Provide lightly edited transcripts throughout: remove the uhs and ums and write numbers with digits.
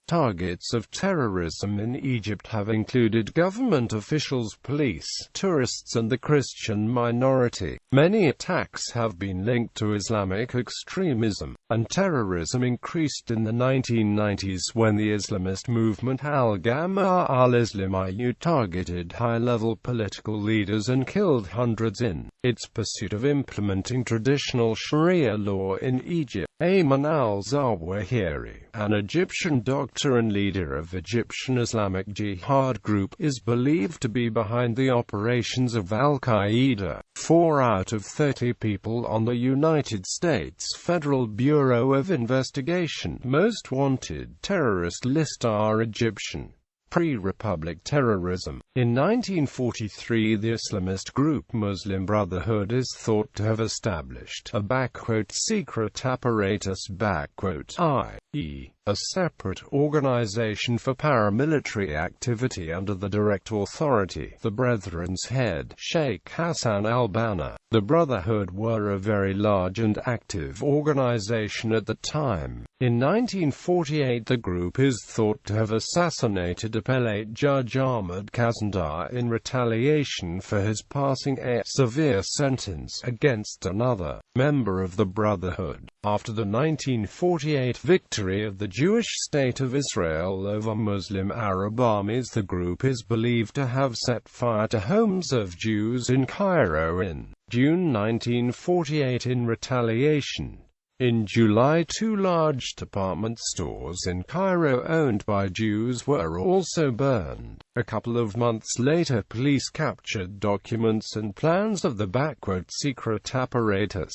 Targets of terrorism in Egypt have included government officials, police, tourists and the Christian minority. Many attacks have been linked to Islamic extremism, and terrorism increased in the 1990s when the Islamist movement al-Gama'a al-Islamiyya targeted high-level political leaders and killed hundreds in its pursuit of implementing traditional Sharia law in Egypt. Ayman Al-Zawahiri, an Egyptian doctor and leader of Egyptian Islamic Jihad group, is believed to be behind the operations of al-Qaeda. 4 out of 30 people on the United States Federal Bureau of Investigation Most Wanted terrorist list are Egyptian. Pre-Republic terrorism. In 1943, the Islamist group Muslim Brotherhood is thought to have established a "secret apparatus", i.e., a separate organization for paramilitary activity under the direct authority the Brethren's head, Sheikh Hassan al-Banna. The Brotherhood were a very large and active organization at the time. In 1948, the group is thought to have assassinated appellate Judge Ahmad Kazandar in retaliation for his passing a severe sentence against another member of the Brotherhood. After the 1948 victory of the Jewish state of Israel over Muslim Arab armies, the group is believed to have set fire to homes of Jews in Cairo in June 1948 in retaliation. In July, 2 large department stores in Cairo owned by Jews were also burned. A couple of months later, police captured documents and plans of the "secret apparatus".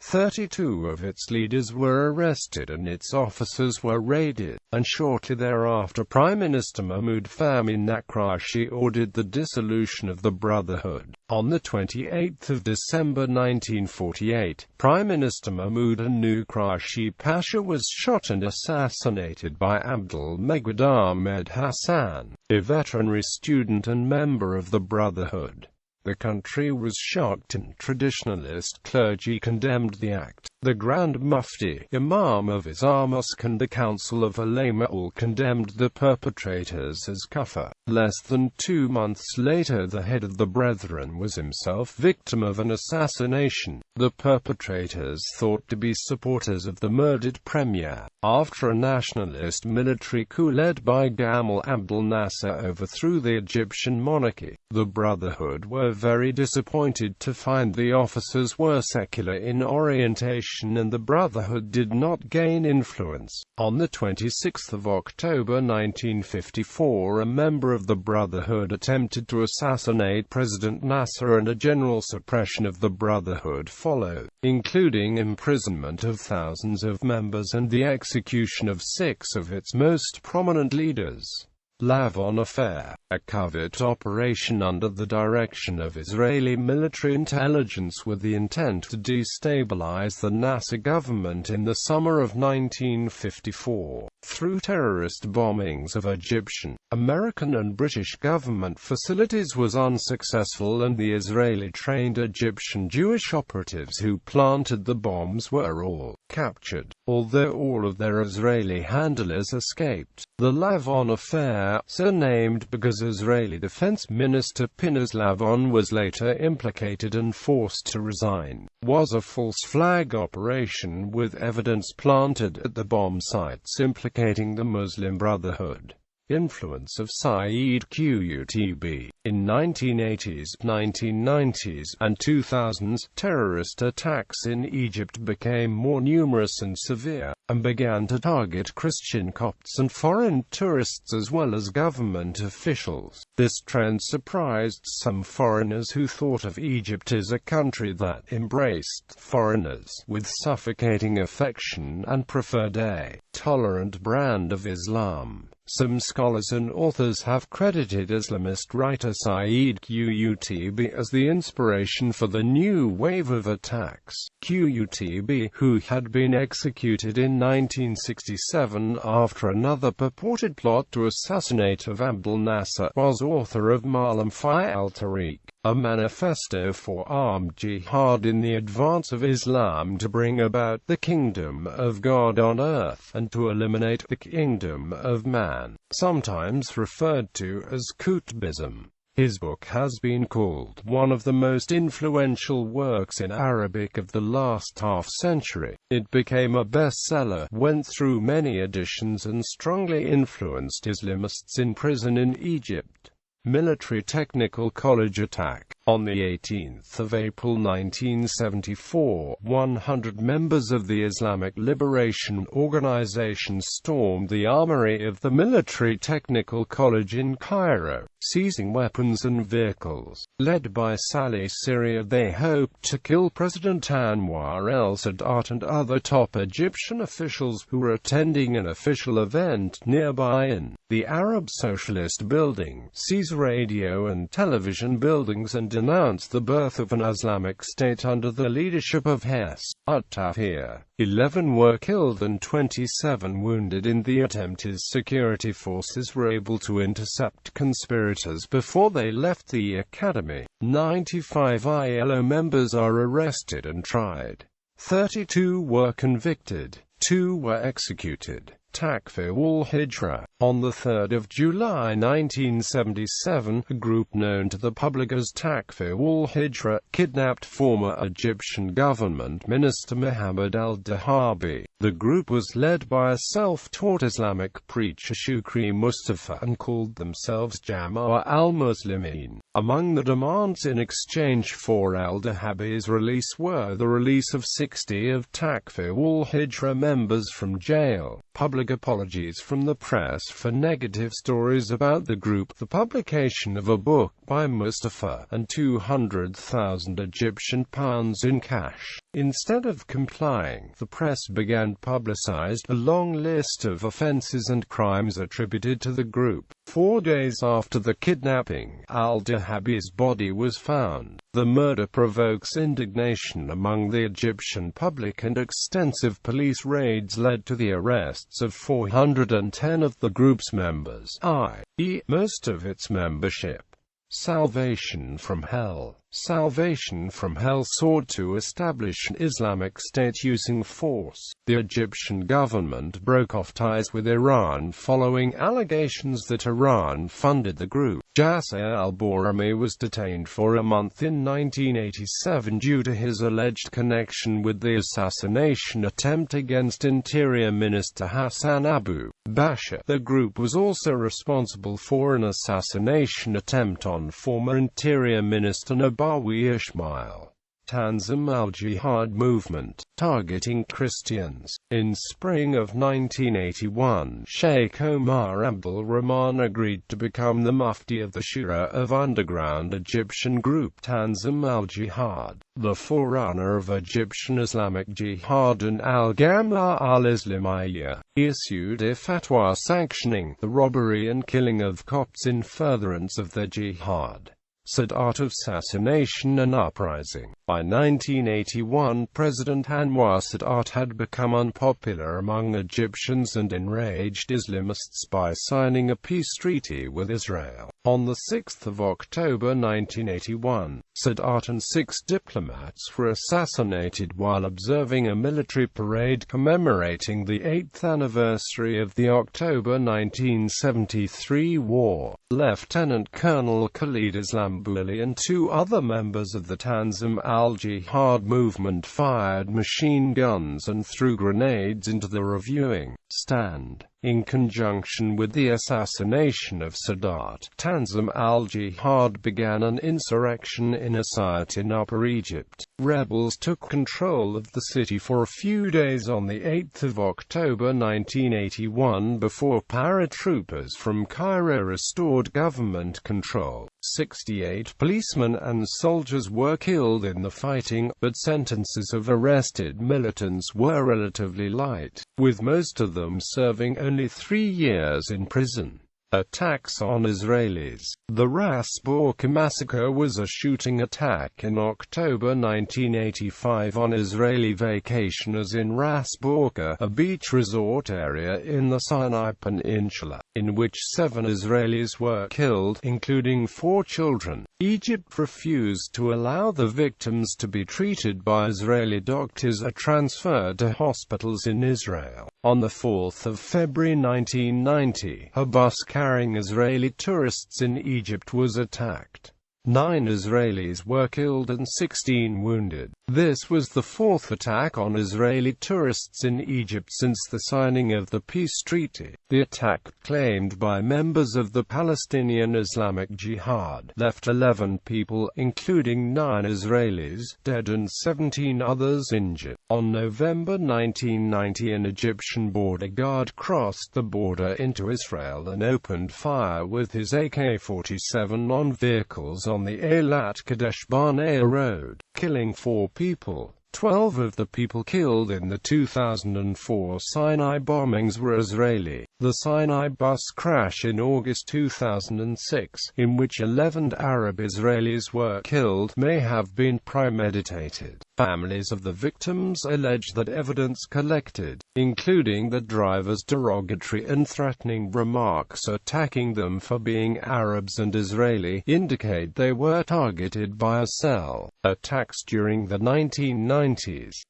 32 of its leaders were arrested and its officers were raided, and shortly thereafter Prime Minister Mahmoud Fahmy Nakrashi ordered the dissolution of the Brotherhood. On 28 December 1948, Prime Minister Mahmoud Nakrashi Pasha was shot and assassinated by Abdul Megid Ahmed Hassan, a veterinary student and member of the Brotherhood. The country was shocked and traditionalist clergy condemned the act. The Grand Mufti, Imam of Izar Mosque and the Council of Ulama all condemned the perpetrators as kafir. Less than 2 months later, the head of the Brethren was himself victim of an assassination. The perpetrators, thought to be supporters of the murdered premier, after a nationalist military coup led by Gamal Abdel Nasser overthrew the Egyptian monarchy. The Brotherhood were very disappointed to find the officers were secular in orientation and the Brotherhood did not gain influence. On 26 October 1954, a member of the Brotherhood attempted to assassinate President Nasser and a general suppression of the Brotherhood followed, including imprisonment of thousands of members and the execution of 6 of its most prominent leaders. Lavon Affair, a covert operation under the direction of Israeli military intelligence with the intent to destabilize the Nasser government in the summer of 1954, through terrorist bombings of Egyptian, American and British government facilities, was unsuccessful and the Israeli-trained Egyptian Jewish operatives who planted the bombs were all captured, although all of their Israeli handlers escaped. The Lavon Affair, surnamed because Israeli Defense Minister Pinhas Lavon was later implicated and forced to resign, was a false flag operation with evidence planted at the bomb sites implicating the Muslim Brotherhood. Influence of Saeed Qutb. In 1980s, 1990s, and 2000s, terrorist attacks in Egypt became more numerous and severe, and began to target Christian Copts and foreign tourists as well as government officials. This trend surprised some foreigners who thought of Egypt as a country that embraced foreigners with suffocating affection and preferred a tolerant brand of Islam. Some scholars and authors have credited Islamist writer Saeed Qutb as the inspiration for the new wave of attacks. Qutb, who had been executed in in 1967 after another purported plot to assassinate of Abdel Nasser was author of Malam Fi al-Tariq, a manifesto for armed jihad in the advance of Islam to bring about the kingdom of God on earth, and to eliminate the kingdom of man, sometimes referred to as Qutbism. His book has been called one of the most influential works in Arabic of the last half-century. It became a bestseller, went through many editions and strongly influenced Islamists in prison in Egypt. Military Technical College attack. On the 18th of April 1974, 100 members of the Islamic Liberation Organization stormed the armory of the Military Technical College in Cairo, seizing weapons and vehicles. Led by Salih Syria, they hoped to kill President Anwar el-Sadat and other top Egyptian officials who were attending an official event nearby in the Arab Socialist Building, seize radio and television buildings, and denounce the birth of an Islamic State under the leadership of Hess at-Tahrir. 11 were killed and 27 wounded in the attempt. His security forces were able to intercept conspirators before they left the academy. 95 ILO members are arrested and tried. 32 were convicted. 2 were executed. Takfir wal-Hijra. On 3 July 1977, a group known to the public as Takfir wal-Hijra kidnapped former Egyptian government minister Muhammad al-Dahabi. The group was led by a self-taught Islamic preacher Shukri Mustafa and called themselves al-Gama'a al-Muslimin. Among the demands in exchange for al-Dahabi's release were the release of 60 of Takfir wal-Hijra members from jail, public apologies from the press for negative stories about the group, the publication of a book by Mustafa, and 200,000 Egyptian pounds in cash. Instead of complying, the press began publicized a long list of offenses and crimes attributed to the group. 4 days after the kidnapping, al-Dahabi's body was found. The murder provokes indignation among the Egyptian public, and extensive police raids led to the arrests of 410 of the group's members, i.e., most of its membership. Salvation from Hell. Salvation from Hell sought to establish an Islamic State using force. The Egyptian government broke off ties with Iran following allegations that Iran funded the group. Yasser al-Burami was detained for a month in 1987 due to his alleged connection with the assassination attempt against Interior Minister Hassan Abu Bashir. The group was also responsible for an assassination attempt on former Interior Minister Nabawi Ismail. Tanzim al-Jihad movement, targeting Christians. In spring of 1981, Sheikh Omar Abdul Rahman agreed to become the Mufti of the Shura of underground Egyptian group Tanzim al-Jihad, the forerunner of Egyptian Islamic Jihad and al-Gama'a al-Islamiyya. He issued a fatwa sanctioning the robbery and killing of Copts in furtherance of their jihad. Sadat assassination and uprising. By 1981, President Anwar Sadat had become unpopular among Egyptians and enraged Islamists by signing a peace treaty with Israel. On 6 October 1981, Sadat and 6 diplomats were assassinated while observing a military parade commemorating the 8th anniversary of the October 1973 war. Lieutenant Colonel Khalid Islambuli and 2 other members of the Tanzim al-Jihad movement fired machine guns and threw grenades into the reviewing stand. In conjunction with the assassination of Sadat, Tanzim al-Jihad began an insurrection in Asiyut in Upper Egypt. Rebels took control of the city for a few days on 8 October 1981 before paratroopers from Cairo restored government control. 68 policemen and soldiers were killed in the fighting, but sentences of arrested militants were relatively light, with most of them serving only 3 years in prison. Attacks on Israelis. The Ras Bourqa massacre was a shooting attack in October 1985 on Israeli vacationers in Ras Bourqa, a beach resort area in the Sinai Peninsula, in which 7 Israelis were killed, including 4 children. Egypt refused to allow the victims to be treated by Israeli doctors or transferred to hospitals in Israel. On 4 February 1990, a bus carrying Israeli tourists in Egypt was attacked. 9 Israelis were killed and 16 wounded. This was the 4th attack on Israeli tourists in Egypt since the signing of the peace treaty. The attack, claimed by members of the Palestinian Islamic Jihad, left 11 people, including 9 Israelis, dead and 17 others injured. On November 1990, an Egyptian border guard crossed the border into Israel and opened fire with his AK-47 on vehicles on the Eilat Kadesh Barnea Road, killing 4 people. 12 of the people killed in the 2004 Sinai bombings were Israeli. The Sinai bus crash in August 2006, in which 11 Arab Israelis were killed, may have been premeditated. Families of the victims allege that evidence collected, including the driver's derogatory and threatening remarks attacking them for being Arabs and Israeli, indicate they were targeted by a cell. Attacks during the 1990s.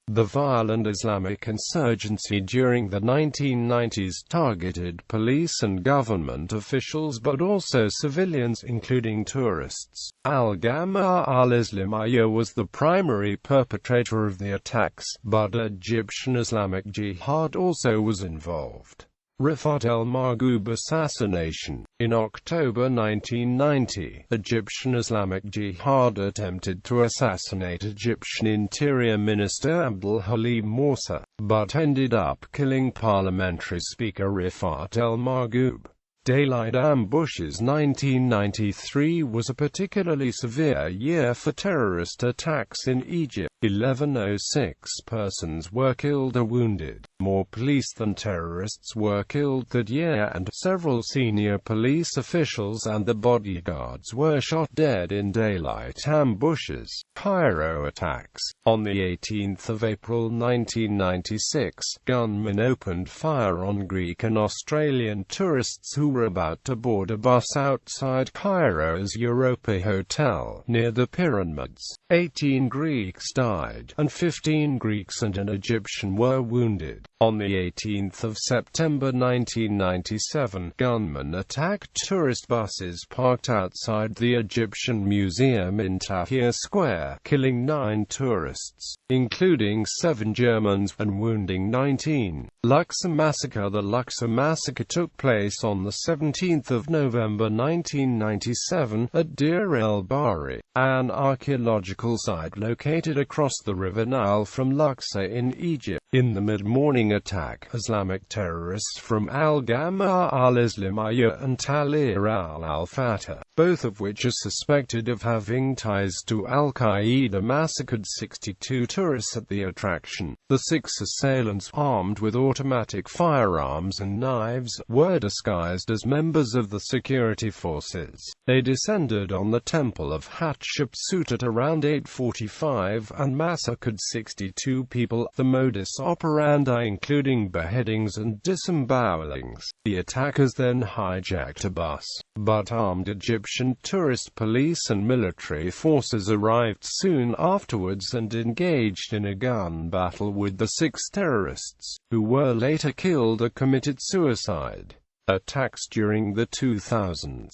The violent Islamic insurgency during the 1990s targeted police and government officials but also civilians, including tourists. Al-Gama'a al-Islamiyya was the primary perpetrator of the attacks, but Egyptian Islamic Jihad also was involved. Rifat el-Marghoub assassination. In October 1990, Egyptian Islamic Jihad attempted to assassinate Egyptian Interior Minister Abdul Halim Morsi, but ended up killing Parliamentary Speaker Rifat el-Marghoub. Daylight ambushes. 1993 was a particularly severe year for terrorist attacks in Egypt. 1106 persons were killed or wounded. More police than terrorists were killed that year, and several senior police officials and the bodyguards were shot dead in daylight ambushes. Cairo attacks. On the 18th of April 1996, gunmen opened fire on Greek and Australian tourists who were about to board a bus outside Cairo's Europa Hotel, near the pyramids. 18 Greeks died, and 15 Greeks and an Egyptian were wounded. On the 18th of September 1997, gunmen attacked tourist buses parked outside the Egyptian Museum in Tahrir Square, killing 9 tourists, including 7 Germans, and wounding 19. Luxor massacre. The Luxor massacre took place on the 17th of November 1997, at Deir el-Bahari, an archaeological site located across the River Nile from Luxor in Egypt. In the mid-morning attack, Islamic terrorists from al-Gama'a al-Islamiyya and Tahrir al-Fatah, both of which are suspected of having ties to al-Qaeda, massacred 62 tourists at the attraction. The 6 assailants, armed with automatic firearms and knives, were disguised as members of the security forces. They descended on the Temple of Hatshepsut at around 8:45 and massacred 62 people. The modus operandi including beheadings and disembowelings. The attackers then hijacked a bus, but armed Egyptian tourist police and military forces arrived soon afterwards and engaged in a gun battle with the 6 terrorists, who were later killed or committed suicide. Attacks during the 2000s.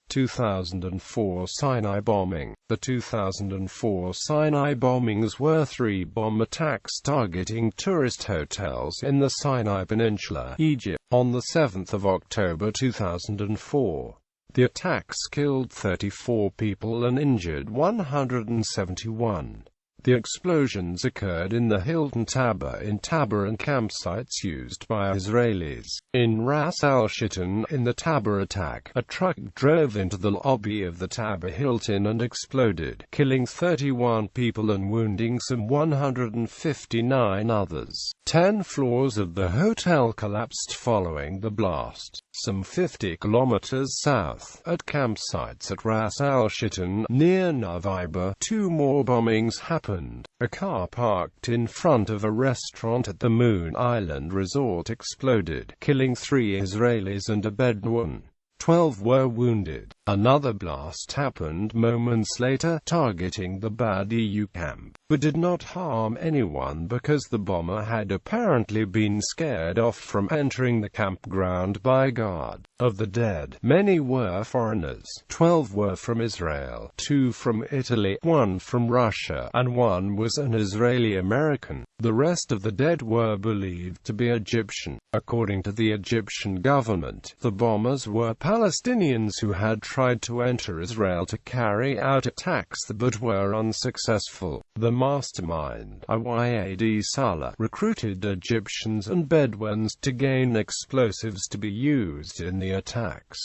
2004 Sinai bombing. The 2004 Sinai bombings were 3 bomb attacks targeting tourist hotels in the Sinai Peninsula, Egypt, on the 7th of October 2004. The attacks killed 34 people and injured 171. The explosions occurred in the Hilton Tabor in Tabor and campsites used by Israelis. In Ras al-Shaitan, in the Tabor attack, a truck drove into the lobby of the Tabor Hilton and exploded, killing 31 people and wounding some 159 others. 10 floors of the hotel collapsed following the blast. Some 50 kilometers south, at campsites at Ras al-Shaitan, near Novaiba, 2 more bombings happened. A car parked in front of a restaurant at the Moon Island resort exploded, killing 3 Israelis and a Bedouin. 12 were wounded. Another blast happened moments later, targeting the Badiou camp, but did not harm anyone because the bomber had apparently been scared off from entering the campground by a guard. Of the dead, many were foreigners. 12 were from Israel, 2 from Italy, 1 from Russia, and 1 was an Israeli American. The rest of the dead were believed to be Egyptian. According to the Egyptian government, the bombers were Palestinians who had tried to enter Israel to carry out attacks but were unsuccessful. The mastermind, Iyad Salah, recruited Egyptians and Bedouins to gain explosives to be used in the attacks.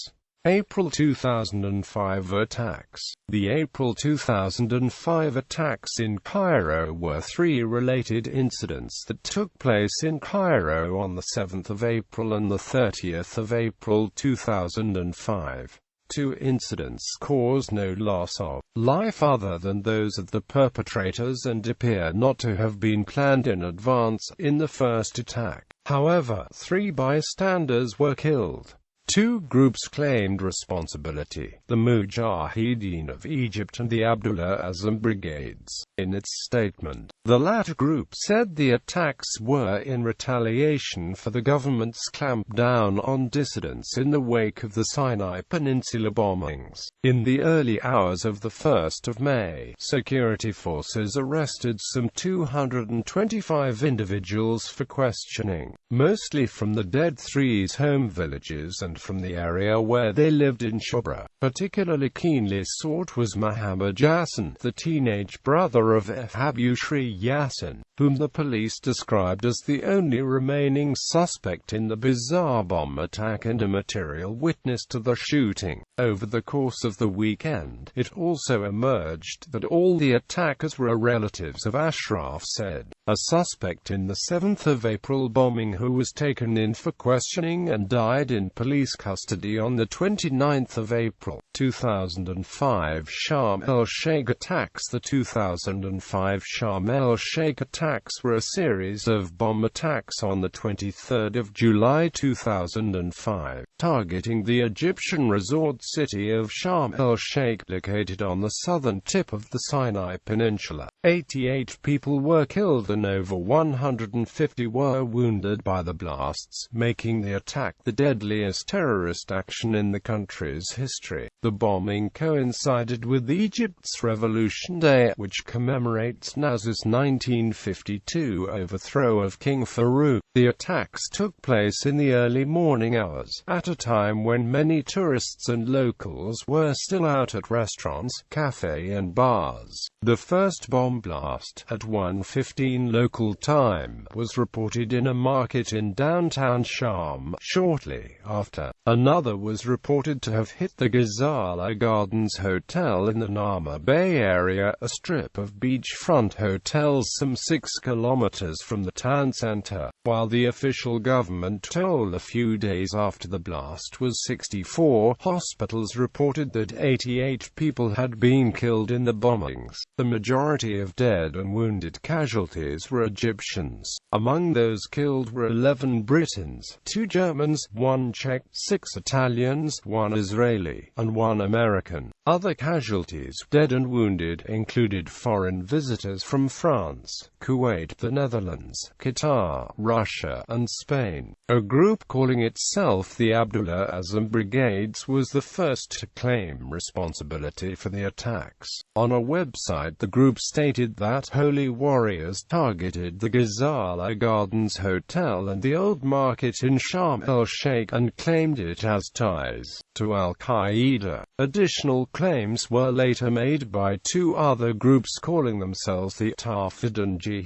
April 2005 attacks. The April 2005 attacks in Cairo were 3 related incidents that took place in Cairo on the 7th of April and the 30th of April 2005. 2 incidents caused no loss of life other than those of the perpetrators and appear not to have been planned in advance. In the first attack, however, 3 bystanders were killed. 2 groups claimed responsibility, the Mujahideen of Egypt and the Abdullah Azam brigades. In its statement, the latter group said the attacks were in retaliation for the government's clampdown on dissidents in the wake of the Sinai Peninsula bombings. In the early hours of the 1st of May, security forces arrested some 225 individuals for questioning, mostly from the dead 3's home villages and from the area where they lived in Shobra. Particularly keenly sought was Mohammed Yassin, the teenage brother of Abu Shri Yassin, whom the police described as the only remaining suspect in the bizarre bomb attack and a material witness to the shooting. Over the course of the weekend, it also emerged that all the attackers were relatives of Ashraf Said, a suspect in the 7th of April bombing who was taken in for questioning and died in police custody on the 29th of April. 2005 Sharm el-Sheikh attacks. The 2005 Sharm el-Sheikh attacks were a series of bomb attacks on the 23rd of July 2005, targeting the Egyptian resort city of Sharm el-Sheikh, located on the southern tip of the Sinai Peninsula. 88 people were killed and over 150 were wounded by the blasts, making the attack the deadliest terrorist action in the country's history. The bombing coincided with Egypt's Revolution Day, which commemorates Nasser's 1952 overthrow of King Farouk. The attacks took place in the early morning hours, at a time when many tourists and locals were still out at restaurants, cafes and bars. The first bomb blast, at 1:15 local time, was reported in a market in downtown Sharm. Shortly after, another was reported to have hit the Ghazala Gardens Hotel in the Nama Bay area, a strip of beachfront hotels some 6 kilometers from the town center, while the official government toll a few days after the blast was 64. Hospitals reported that 88 people had been killed in the bombings. The majority of dead and wounded casualties were Egyptians. Among those killed were 11 Britons, 2 Germans, 1 Czech, 6 Italians, 1 Israeli, and 1 American. Other casualties, dead and wounded, included foreign visitors from France, Kuwait, the Netherlands, Qatar, Russia, and Spain. A group calling itself the Abdullah Azam Brigades was the first to claim responsibility for the attacks. On a website, the group stated that holy warriors targeted the Ghazala Gardens Hotel and the Old Market in Sharm el-Sheikh and claimed it has ties to al-Qaeda. Additional claims were later made by 2 other groups calling themselves the Terrorism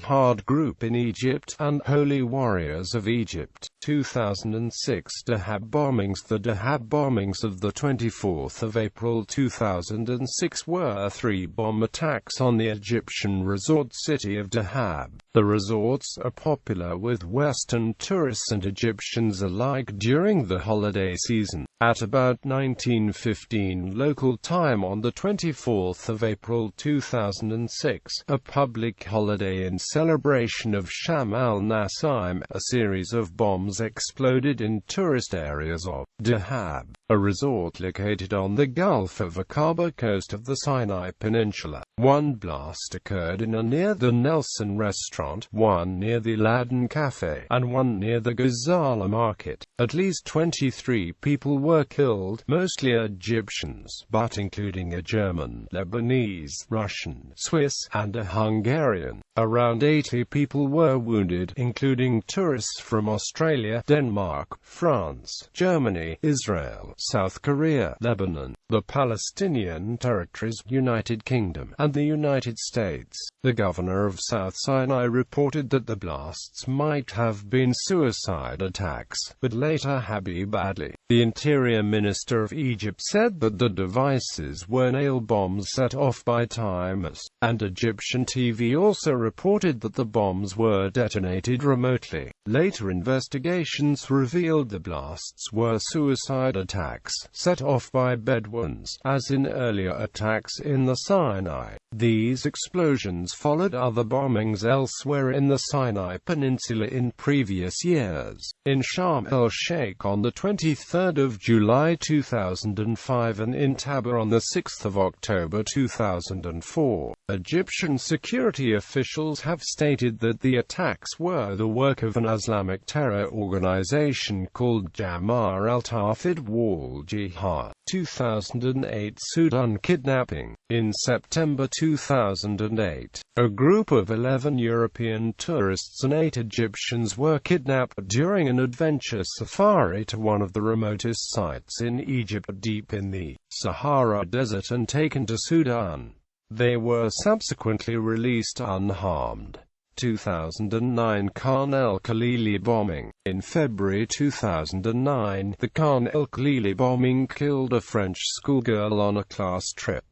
al-Jihad group in Egypt, and Holy Warriors of Egypt. 2006 Dahab bombings. The Dahab bombings of 24 April 2006 were 3 bomb attacks on the Egyptian resort city of Dahab. The resorts are popular with Western tourists and Egyptians alike during the holiday season. At about 19:15 local time on 24 April 2006, a public holiday in celebration of Sham al-Nasim, a series of bombs exploded in tourist areas of Dahab, a resort located on the Gulf of Aqaba coast of the Sinai Peninsula. One blast occurred in and near the Nelson restaurant, one near the Aladdin Cafe, and one near the Ghazala market. At least 23 people were killed, mostly Egyptians, but including a German, Lebanese, Russian, Swiss, and a Hungarian. Around 80 people were wounded, including tourists from Australia, Denmark, France, Germany, Israel, South Korea, Lebanon, the Palestinian territories, United Kingdom, and the United States. The governor of South Sinai reported that the blasts might have been suicide attacks, but later Habib Adli, the interior minister of Egypt, said that the devices were nail bombs set off by timers, and Egyptian TV also reported that the bombs were detonated remotely. Later investigations revealed the blasts were suicide attacks, set off by Bedouins, as in earlier attacks in the Sinai. These explosions followed other bombings elsewhere in the Sinai Peninsula in previous years. In Sharm el-Sheikh on 23 July 2005 and in Taba on 6 October 2004. Egyptian security officials have stated that the attacks were the work of an Islamic terror organization called al-Gama'a al-Tawhid wal-Hijra. 2008 Sudan kidnapping. In September 2008, a group of 11 European tourists and 8 Egyptians were kidnapped during an adventure safari to one of the remotest sites in Egypt deep in the Sahara Desert and taken to Sudan. They were subsequently released unharmed. 2009 Khan el-Khalili bombing. In February 2009, the Khan el-Khalili bombing killed a French schoolgirl on a class trip.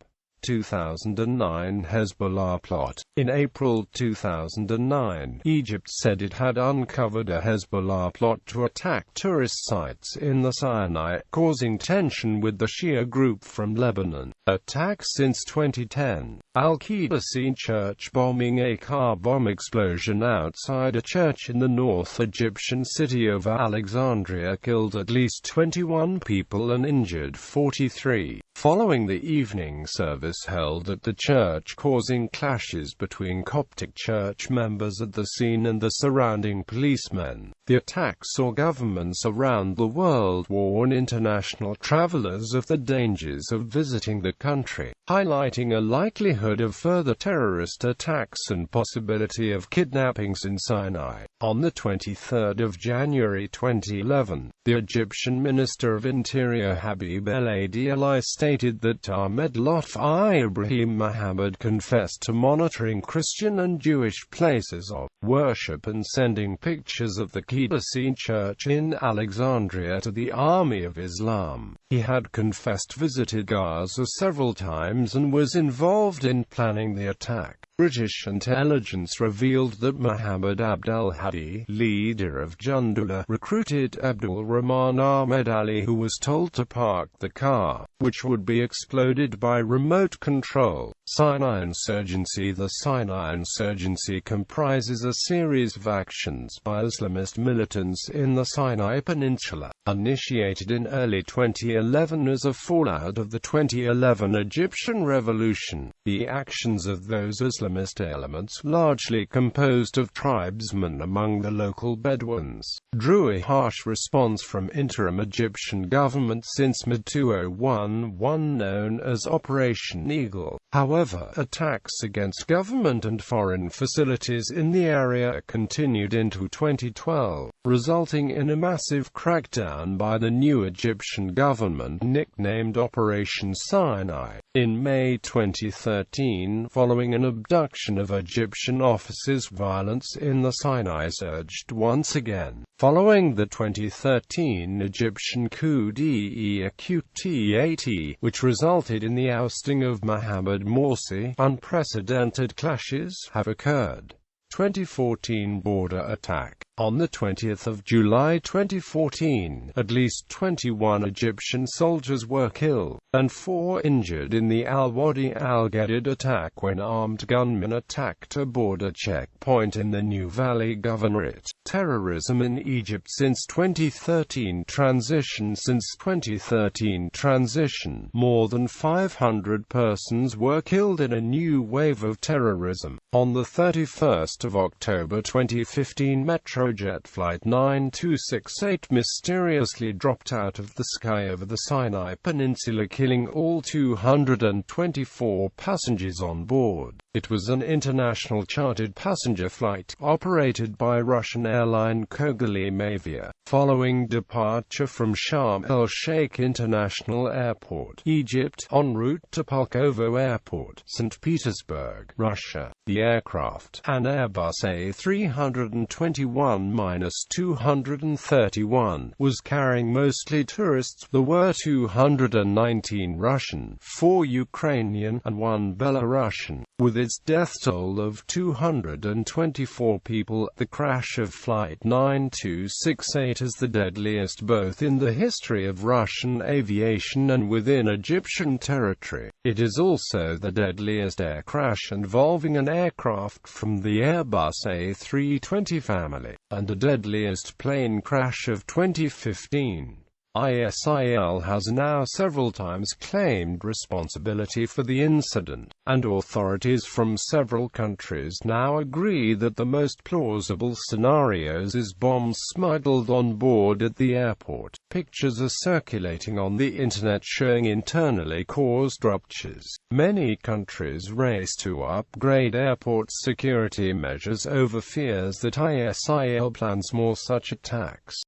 2009 Hezbollah plot. In April 2009, Egypt said it had uncovered a Hezbollah plot to attack tourist sites in the Sinai, causing tension with the Shia group from Lebanon. Attacks since 2010. Al-Qaeda church bombing. A car bomb explosion outside a church in the North Egyptian city of Alexandria killed at least 21 people and injured 43. Following the evening service held at the church, causing clashes between Coptic church members at the scene and the surrounding policemen. The attack saw governments around the world warn international travelers of the dangers of visiting the country, highlighting a likelihood of further terrorist attacks and possibility of kidnappings in Sinai. On 23 January 2011, the Egyptian Minister of Interior Habib el-Adli stated that Ahmed Lotfi Ibrahim Mohammed confessed to monitoring Christian and Jewish places of worship and sending pictures of the Qadsi church in Alexandria to the Army of Islam. He had confessed visited Gaza several times and was involved in planning the attack. British intelligence revealed that Mohammed Abdel Hadi, leader of Jundullah, recruited Abdul Rahman Ahmed Ali, who was told to park the car, which would be exploded by remote control. Sinai insurgency. The Sinai insurgency comprises a series of actions by Islamist militants in the Sinai Peninsula, initiated in early 2011 as a fallout of the 2011 Egyptian revolution. The actions of those Islamist elements, largely composed of tribesmen among the local Bedouins, drew a harsh response from interim Egyptian government since mid-2011, known as Operation Eagle. However, However, attacks against government and foreign facilities in the area continued into 2012, resulting in a massive crackdown by the new Egyptian government nicknamed Operation Sinai. In May 2013, following an abduction of Egyptian officers, violence in the Sinai surged once again. Following the 2013 Egyptian coup d'etat, which resulted in the ousting of Mohamed Morsi, unprecedented clashes have occurred. 2014 border attack. On the 20th of July 2014, at least 21 Egyptian soldiers were killed, and 4 injured in the al-Wadi al-Ghaddad attack when armed gunmen attacked a border checkpoint in the New Valley Governorate. Terrorism in Egypt since 2013 transition. Since 2013 transition, more than 500 persons were killed in a new wave of terrorism. On the 31st of October 2015, Metrojet Flight 9268 mysteriously dropped out of the sky over the Sinai Peninsula, killing all 224 passengers on board. It was an international chartered passenger flight, operated by Russian airline Kogali-Mavia. Following departure from Sharm el-Sheikh International Airport, Egypt, en route to Pulkovo Airport, St. Petersburg, Russia, the aircraft, an Airbus A321-231, was carrying mostly tourists. There were 219 Russian, 4 Ukrainian, and 1 Belarusian. With its death toll of 224 people, the crash of Flight 9268 is the deadliest both in the history of Russian aviation and within Egyptian territory. It is also the deadliest air crash involving an aircraft from the Airbus A320 family, and the deadliest plane crash of 2015. ISIL has now several times claimed responsibility for the incident, and authorities from several countries now agree that the most plausible scenarios is bombs smuggled on board at the airport. Pictures are circulating on the internet showing internally caused ruptures. Many countries race to upgrade airport security measures over fears that ISIL plans more such attacks.